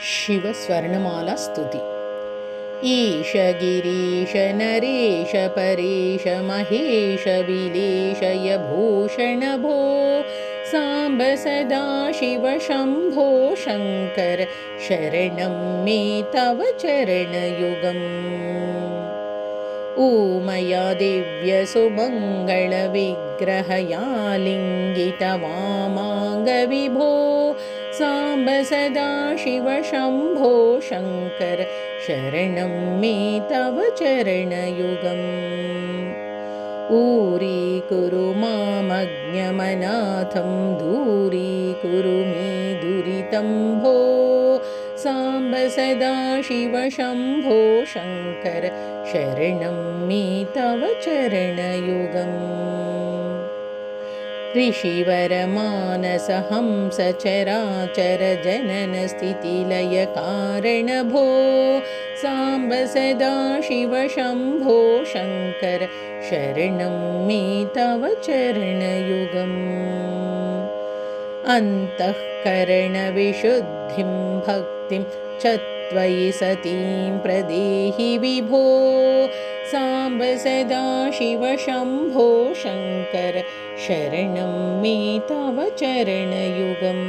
शिवस्वर्णमाला स्तुति। ईश गिरीश नरेश परेश महेश विलेशय भूषण भो साम्ब सदा शिव शम्भो शङ्कर शरणं मे तव चरणयुगम्। ऊमया दिव्य सुमङ्गलविग्रहया लिङ्गितवामाङ्गविभो साम्ब सदा शिव शम्भो शङ्कर शरणं मे तव चरणयुगम्। ऊरीकुरु मामज्ञमनाथं दूरीकुरु मे दुरितं भो साम्ब सदा शिव शम्भो शङ्कर शरणं मे तव चरणयुगम्। ऋषिवरमानसहंस चराचर जनन स्थितिलय कारण भो साम्ब सदा शिव शम्भो शङ्कर शरणं मे तव चरणयुगम्। अन्तःकरणविशुद्धिं भक्तिं च त्वयि सतीं प्रदेहि विभो साम्ब सदा शिव शम्भो शङ्कर शरणं मे तव चरणयुगम्।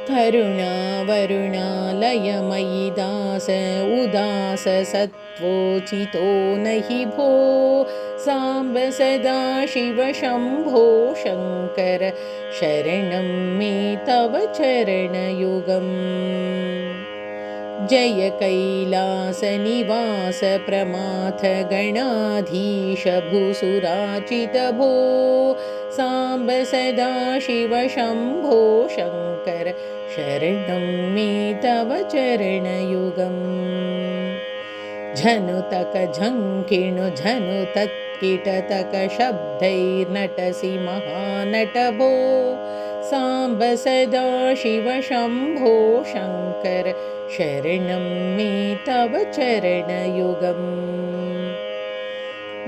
करुणावरुणालयमयि दास उदास सत्वोचितो नहि भो साम्ब सदा शिव शम्भो शङ्कर शरणं मे तव चरणयुगम्। जय कैलासनिवास प्रमाथ गणाधीश भूसुराचित भो साम्ब सदा शिव शम्भो शङ्कर शरणं मे तव चरणयुगम्। झनुतक झङ्किणु झनुतत्किटतक शब्दैर्नटसि महानट भो साम्ब सदा शिव शम्भो शङ्कर शरणं मे तव चरणयुगम्।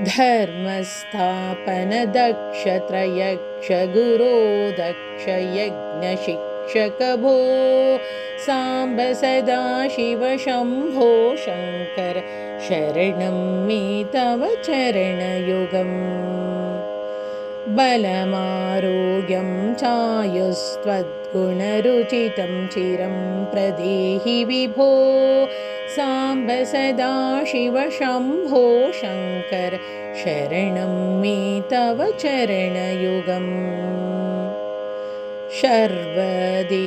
धर्मस्थापन दक्ष त्रयक्ष गुरो दक्ष यज्ञशिक्षक भो साम्ब सदा शिव शम्भो शङ्कर शरणं मे तव चरणयुगम्। बलमारोग्यं चायुस्त्वद्गुणरुचितं चिरं प्रदेहि विभो साम्ब सदा शिव शम्भो शङ्कर शरणं मे तव चरणयुगम्। शर्वदे